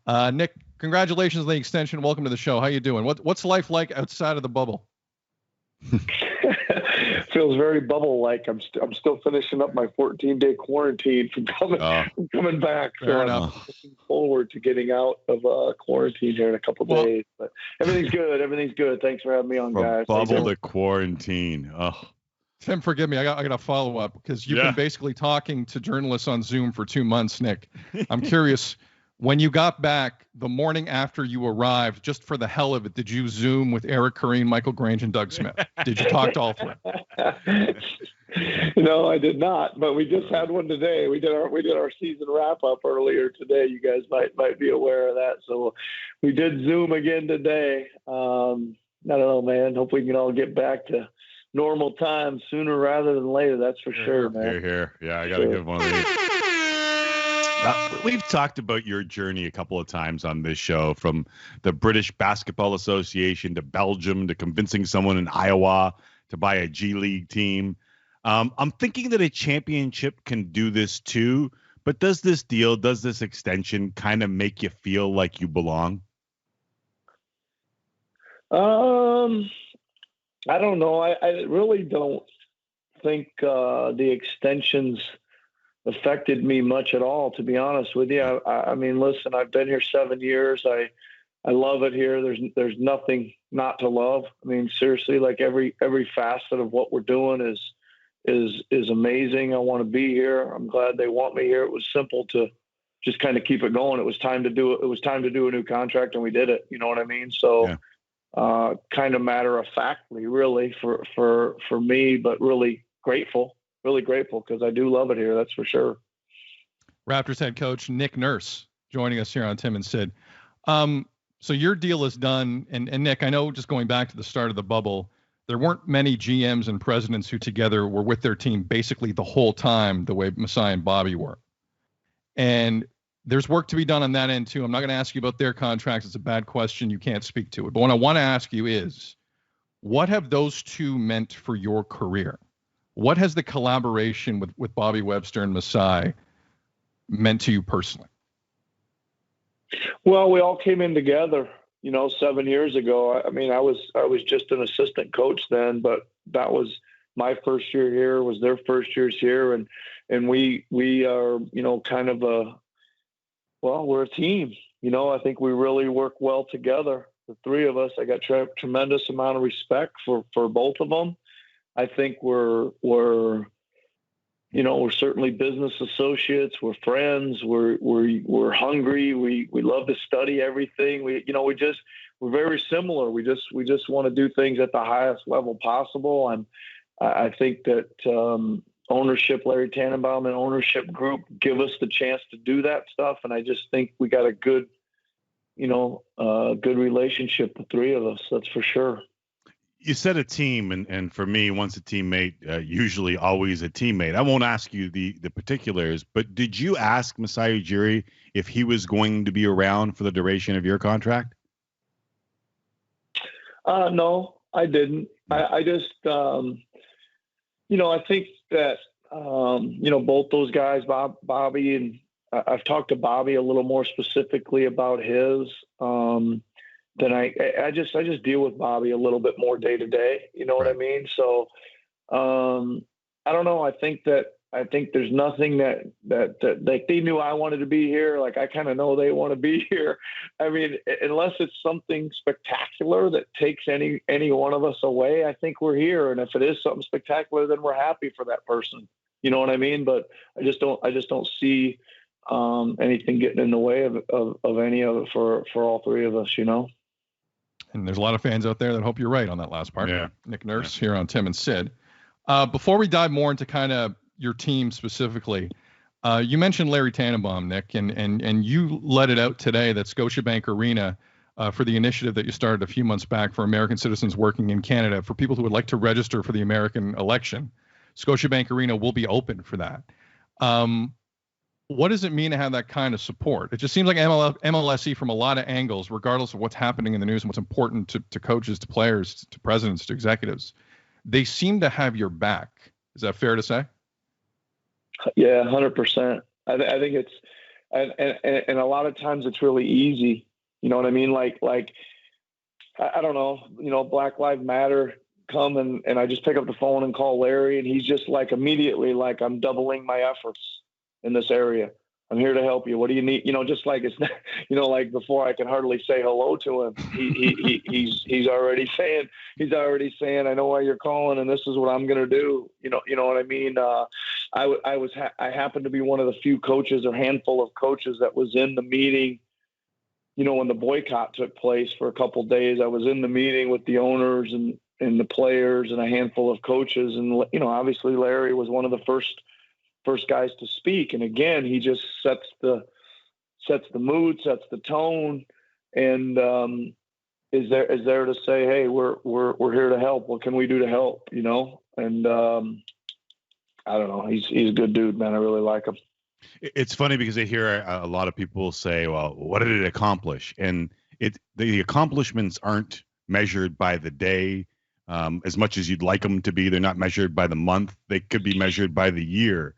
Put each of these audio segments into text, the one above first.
Nick, congratulations on the extension. Welcome to the show. How you doing? What's life like outside of the bubble? Feels very bubble-like. I'm still finishing up my 14-day quarantine from coming back. Fair enough. I'm looking forward to getting out of quarantine here in a couple days. But everything's good. Everything's good. Thanks for having me on, guys. Bubble to quarantine. Tim, forgive me. I got a follow up because you've been basically talking to journalists on Zoom for 2 months, Nick. I'm curious. When you got back the morning after you arrived, just for the hell of it, did you Zoom with Eric Kareen, Michael Grange, and Doug Smith? Did you talk to all three? No, I did not. But we just had one today. We did our season wrap up earlier today. You guys might be aware of that. So we did Zoom again today. I don't know, man. Hope we can all get back to normal time sooner rather than later. That's for sure, man. Here. Yeah, I got to give one of these. We've talked about your journey a couple of times on this show, from the British Basketball Association to Belgium to convincing someone in Iowa to buy a G League team. I'm thinking that a championship can do this too, but does this extension kind of make you feel like you belong? I don't know. I really don't think the extensions affected me much at all, to be honest with you. I mean, listen, I've been here 7 years. I love it here. There's nothing not to love. I mean, seriously, like every facet of what we're doing is amazing. I want to be here. I'm glad they want me here. It was simple to just kind of keep it going. It was time to do it. It was time to do a new contract, and we did it. You know what I mean? So, kind of matter of factly, really, for me, but really grateful because I do love it here. That's for sure. Raptors head coach Nick Nurse joining us here on Tim and Sid. So your deal is done. And Nick, I know, just going back to the start of the bubble, there weren't many GMs and presidents who together were with their team basically the whole time, the way Masai and Bobby were. And there's work to be done on that end too. I'm not going to ask you about their contracts. It's a bad question. You can't speak to it. But what I want to ask you is, what have those two meant for your career? What has the collaboration with Bobby Webster and Masai meant to you personally? Well, we all came in together, 7 years ago. I mean, I was just an assistant coach then, but that was my first year here, was their first years here. And we are, kind of we're a team. I think we really work well together. The three of us. I got tremendous amount of respect for both of them. I think we're certainly business associates. We're friends. We're hungry. We love to study everything. We're very similar. We just want to do things at the highest level possible. And I think that ownership, Larry Tannenbaum and ownership group, give us the chance to do that stuff. And I just think we got a good relationship, the three of us. That's for sure. You said a team, and for me, once a teammate, usually always a teammate. I won't ask you the particulars, but did you ask Masai Ujiri if he was going to be around for the duration of your contract? No, I didn't. I just, I think that, both those guys, Bobby, and I've talked to Bobby a little more specifically about his. Then I just deal with Bobby a little bit more day to day. You know what I mean? So I don't know. I think there's nothing that like they knew I wanted to be here. Like I kind of know they want to be here. I mean, unless it's something spectacular that takes any one of us away, I think we're here. And if it is something spectacular, then we're happy for that person. You know what I mean? But I just don't see anything getting in the way of any of it for all three of us. And there's a lot of fans out there that hope you're right on that last part. Yeah. Nick Nurse here on Tim and Sid. Before we dive more into kind of your team specifically, you mentioned Larry Tannenbaum, Nick, and you let it out today that Scotiabank Arena, for the initiative that you started a few months back for American citizens working in Canada, for people who would like to register for the American election, Scotiabank Arena will be open for that. What does it mean to have that kind of support? It just seems like MLSE, from a lot of angles, regardless of what's happening in the news and what's important to coaches, to players, to presidents, to executives, they seem to have your back. Is that fair to say? Yeah, 100%. I think and a lot of times it's really easy. You know what I mean? Like I don't know, Black Lives Matter come and I just pick up the phone and call Larry, and he's just like immediately like, I'm doubling my efforts in this area. I'm here to help you. What do you need? Just like it's not, like before I can hardly say hello to him, he's already saying, I know why you're calling, and this is what I'm going to do. You know what I mean? I happened to be one of the few coaches or handful of coaches that was in the meeting. When the boycott took place for a couple of days, I was in the meeting with the owners and the players and a handful of coaches. And, obviously Larry was one of the first guys to speak. And again, he just sets the mood, sets the tone, and is there to say, hey, we're here to help. What can we do to help? And I don't know. He's a good dude, man. I really like him. It's funny because I hear a lot of people say, well, what did it accomplish? And the accomplishments aren't measured by the day as much as you'd like them to be. They're not measured by the month. They could be measured by the year.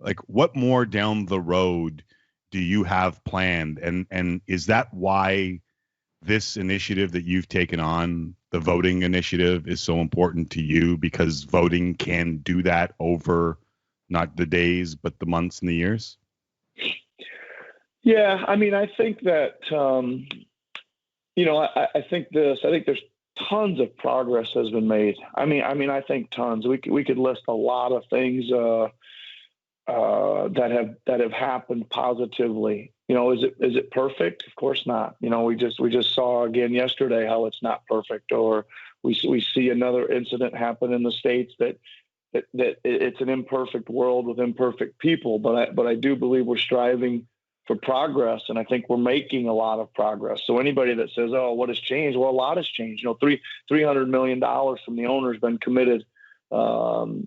Like, what more down the road do you have planned? And is that why this initiative that you've taken on, the voting initiative, is so important to you? Because voting can do that over not the days, but the months and the years? Yeah. I mean, I think that, I think there's tons of progress has been made. I mean, I think tons. We could list a lot of things that have happened positively. Is it perfect? Of course not. We just saw again yesterday how it's not perfect, or we see another incident happen in the States that it's an imperfect world with imperfect people. But I do believe we're striving for progress, and I think we're making a lot of progress. So anybody that says, "Oh, what has changed?" Well, a lot has changed. $300 million from the owner has been committed, to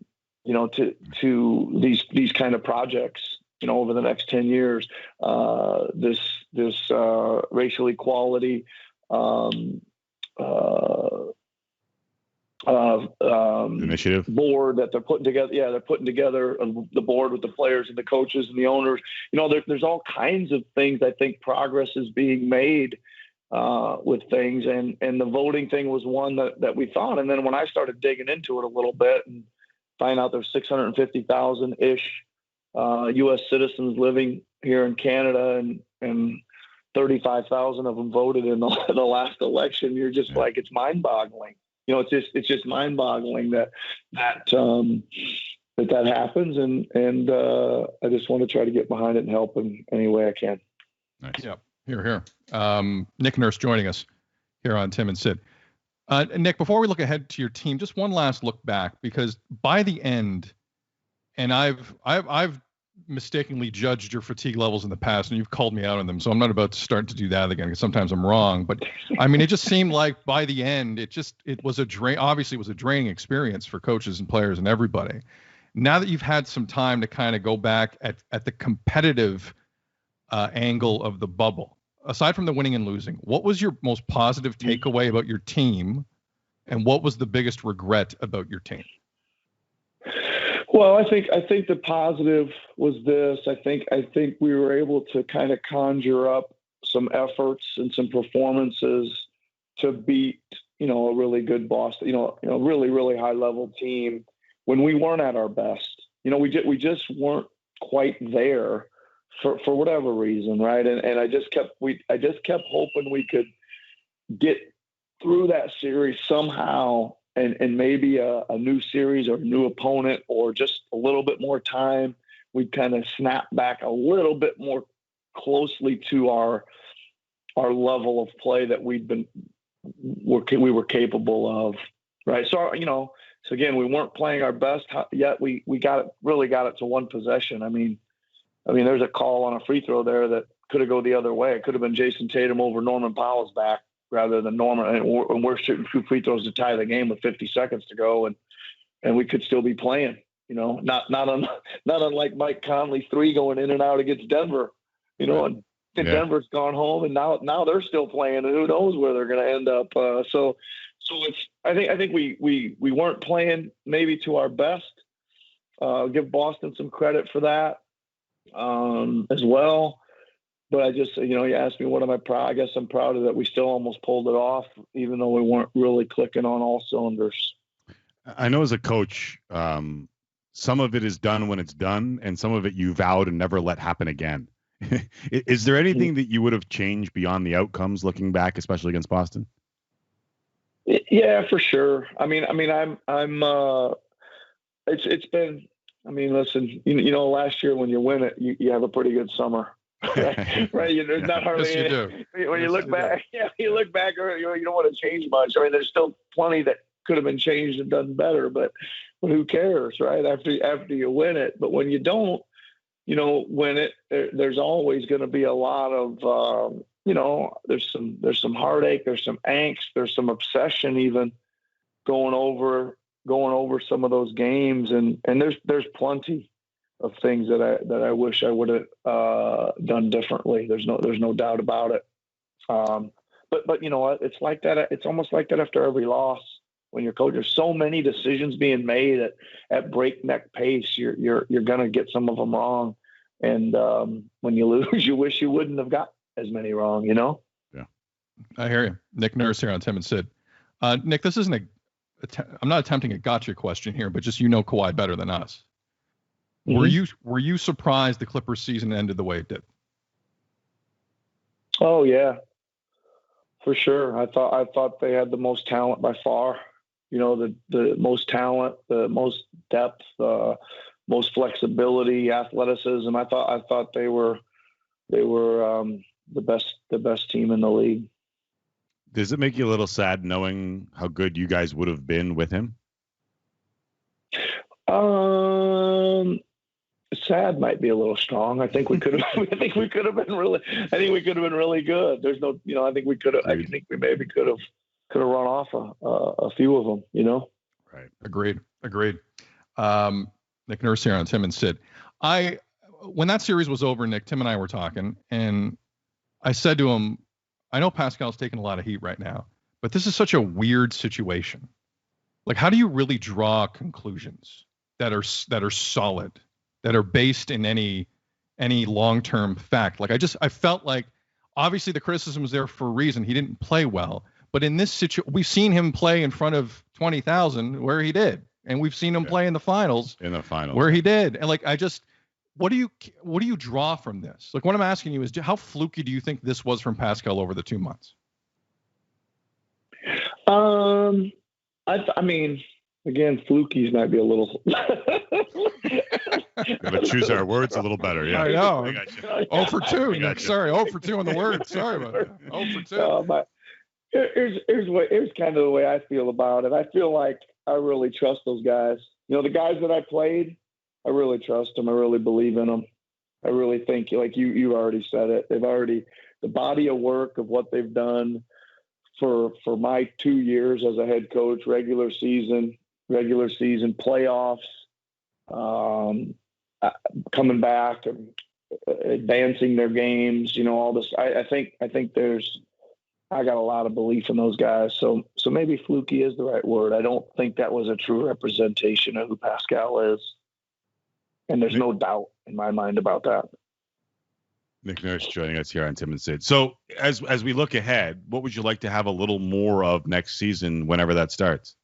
these kind of projects, over the next 10 years. This racial equality initiative board that they're putting together. Yeah, they're putting together the board with the players and the coaches and the owners. There's all kinds of things. I think progress is being made with things, and the voting thing was one that we thought. And then when I started digging into it a little bit and find out there's 650,000-ish U.S. citizens living here in Canada, and 35,000 of them voted in the last election, you're just like, it's mind-boggling. It's just mind-boggling that happens, and I just want to try to get behind it and help in any way I can. Nice. Yeah. Here. Nick Nurse joining us here on Tim and Sid. Nick, before we look ahead to your team, just one last look back, because by the end, and I've mistakenly judged your fatigue levels in the past, and you've called me out on them, so I'm not about to start to do that again, because sometimes I'm wrong. But I mean, it just seemed like by the end, it was a drain. Obviously, it was a draining experience for coaches and players and everybody. Now that you've had some time to kind of go back at the competitive angle of the bubble, aside from the winning and losing, what was your most positive takeaway about your team, and what was the biggest regret about your team? Well, I think the positive was this. I think we were able to kind of conjure up some efforts and some performances to beat, a really good Boston, a really, really high level team when we weren't at our best. We just weren't quite there for whatever reason, right? And I just kept hoping we could get through that series somehow, and maybe a new series or a new opponent, or just a little bit more time, we'd kind of snap back a little bit more closely to our level of play that we were capable of, right? So so again, we weren't playing our best yet. We really got it to one possession. I mean, there's a call on a free throw there that could have gone the other way. It could have been Jason Tatum over Norman Powell's back rather than Norman, and we're shooting 2 free throws to tie the game with 50 seconds to go, and we could still be playing. Not unlike Mike Conley's 3 going in and out against Denver. And Denver's gone home, and now they're still playing, and who knows where they're going to end up. So it's I think we weren't playing maybe to our best. Give Boston some credit for that as well. but I just, you asked me, what am I proud? I guess I'm proud of that. We still almost pulled it off, even though we weren't really clicking on all cylinders. I know as a coach, some of it is done when it's done, and some of it you vowed and never let happen again. Is there anything that you would have changed beyond the outcomes looking back, especially against Boston? Yeah, for sure. I mean, it's been, listen, last year when you win it, you have a pretty good summer. Right? There's not hardly yes, you do. When you look back, you look back, you don't want to change much. I mean, there's still plenty that could have been changed and done better, but who cares, right? After you win it. But when you don't, win it, there's always going to be a lot of, there's some heartache, there's some angst, there's some obsession even going over some of those games, and there's plenty of things that I wish I would have done differently. There's no doubt about it. But you know what? It's like that. It's almost like that after every loss. When you're coach, there's so many decisions being made at breakneck pace. You're gonna get some of them wrong, and when you lose, you wish you wouldn't have got as many wrong. Yeah, I hear you. Nick Nurse here on Tim and Sid. Nick, this isn't I'm not attempting a gotcha question here, but just Kawhi better than us. Mm-hmm. Were you surprised the Clippers season ended the way it did? Oh yeah, for sure. I thought they had the most talent by far. The most talent, the most depth, most flexibility, athleticism. I thought they were the best team in the league. Does it make you a little sad knowing how good you guys would have been with him? Sad might be a little strong. I think we could have. I think we could have been really good. There's no. I think we could have. I think we maybe could have run off a few of them. Right. Agreed. Nick Nurse here on Tim and Sid. When that series was over, Nick, Tim and I were talking, and I said to him, I know Pascal's taking a lot of heat right now, but this is such a weird situation. Like, how do you really draw conclusions that are solid, that are based in any long-term fact? Like, I felt like obviously the criticism was there for a reason. He didn't play well, but in this situation, we've seen him play in front of 20,000 where he did, and we've seen him play in the finals where he did. And like, what do you draw from this? Like, what I'm asking you is, how fluky do you think this was from Pascal over the 2 months? I mean, again, flukies might be a little. Gotta choose our words a little better. Yeah, I know. 0 for 2, Nick. Sorry, 0 for 2 on the word. Sorry about that. 0 for 2. Here's kind of the way I feel about it. I feel like I really trust those guys. The guys that I played, I really trust them. I really believe in them. I really think, like you already said it, the body of work of what they've done for my 2 years as a head coach, regular season, playoffs, coming back and advancing their games, all this. I think I got a lot of belief in those guys. So maybe fluky is the right word. I don't think that was a true representation of who Pascal is. And there's no doubt in my mind about that. Nick Nurse joining us here on Tim and Sid. So as we look ahead, what would you like to have a little more of next season, whenever that starts?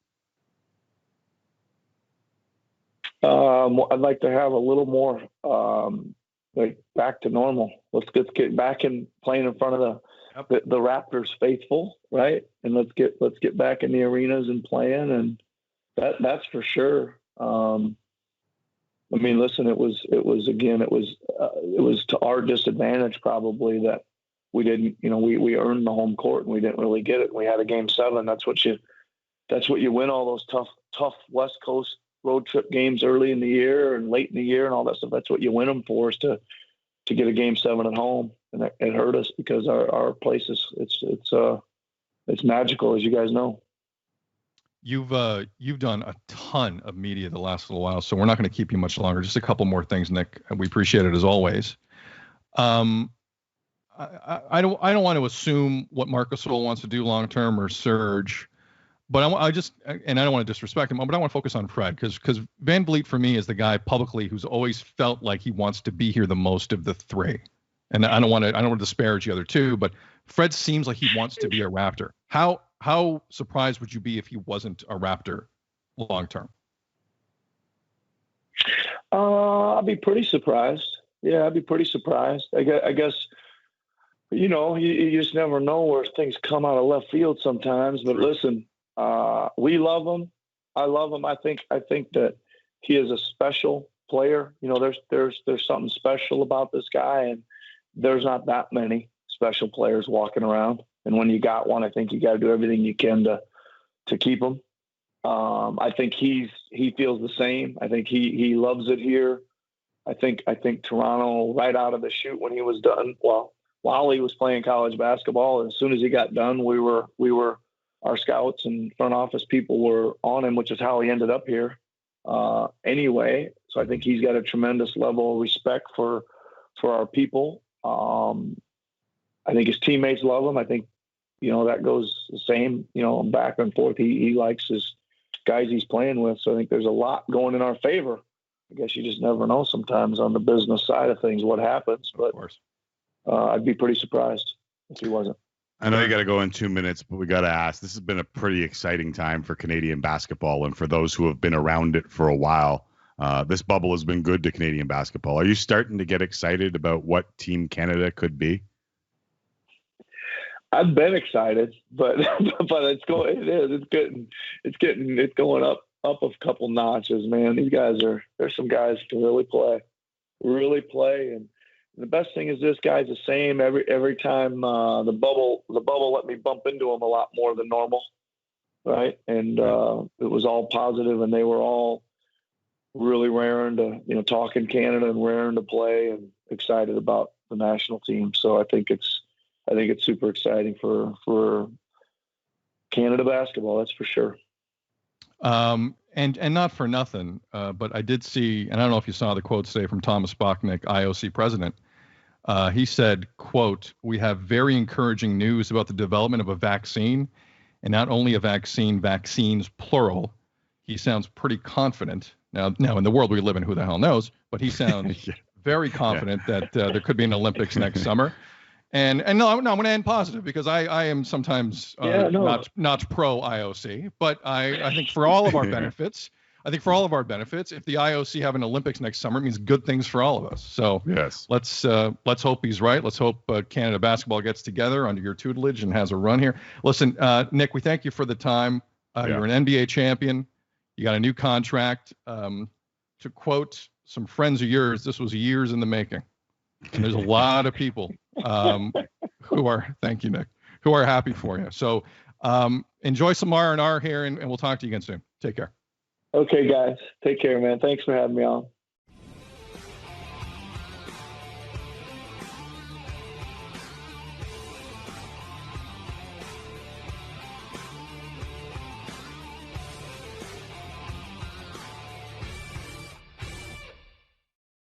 I'd like to have a little more like back to normal. Let's get back in playing in front of the Raptors faithful, right? And let's get back in the arenas and playing, and that's for sure. I mean, listen, it was to our disadvantage probably that we didn't, we earned the home court and we didn't really get it. We had a game 7. That's what you win all those tough West Coast road trip games early in the year and late in the year and all that stuff. That's what you win them for, is to get a game 7 at home. And it hurt us because our place it's magical, as you guys know. You've done a ton of media the last little while, so we're not going to keep you much longer. Just a couple more things, Nick. We appreciate it as always. I don't want to assume what Marc Gasol wants to do long term or Serge, but I don't want to disrespect him, but I want to focus on Fred because Van Vliet for me is the guy publicly who's always felt like he wants to be here the most of the three. And I don't want to disparage the other two, but Fred seems like he wants to be a Raptor. How surprised would you be if he wasn't a Raptor long term? I'd be pretty surprised. Yeah, I'd be pretty surprised. I guess you just never know where things come out of left field sometimes. But listen, we love him. I love him. I think that he is a special player. There's something special about this guy, and there's not that many special players walking around. And when you got one, I think you got to do everything you can to keep him. I think he feels the same. I think he loves it here. I think Toronto, right out of the chute when he was done, while he was playing college basketball, as soon as he got done, our scouts and front office people were on him, which is how he ended up here. Anyway, so I think he's got a tremendous level of respect for our people. I think his teammates love him. I think, that goes the same, back and forth. He likes his guys he's playing with. So I think there's a lot going in our favor. I guess you just never know sometimes on the business side of things what happens, but I'd be pretty surprised if he wasn't. I know you got to go in 2 minutes, but we got to ask, this has been a pretty exciting time for Canadian basketball. And for those who have been around it for a while, this bubble has been good to Canadian basketball. Are you starting to get excited about what Team Canada could be? I've been excited, but it's going up a couple notches, man. There's some guys who can really play. And the best thing is this guy's the same every time. The bubble let me bump into him a lot more than normal. Right. And, it was all positive, and they were all really raring to, talking Canada and raring to play and excited about the national team. So I think it's super exciting for Canada basketball. That's for sure. And not for nothing, but I did see, and I don't know if you saw the quote today from Thomas Bachnick, IOC president. He said, quote, "We have very encouraging news about the development of a vaccine, and not only a vaccine, vaccines plural." He sounds pretty confident. Now in the world we live in, who the hell knows? But he sounds very confident that there could be an Olympics next summer. And no, I'm going to end positive, because I am sometimes not pro IOC, but I think for all of our benefits, if the IOC have an Olympics next summer, it means good things for all of us. So yes, let's hope he's right. Let's hope Canada basketball gets together under your tutelage and has a run here. Listen, Nick, we thank you for the time. You're an NBA champion. You got a new contract. To quote some friends of yours, this was years in the making. And there's a lot of people thank you, Nick, who are happy for you. So enjoy some R&R here, and we'll talk to you again soon. Take care. Okay, guys. Take care, man. Thanks for having me on.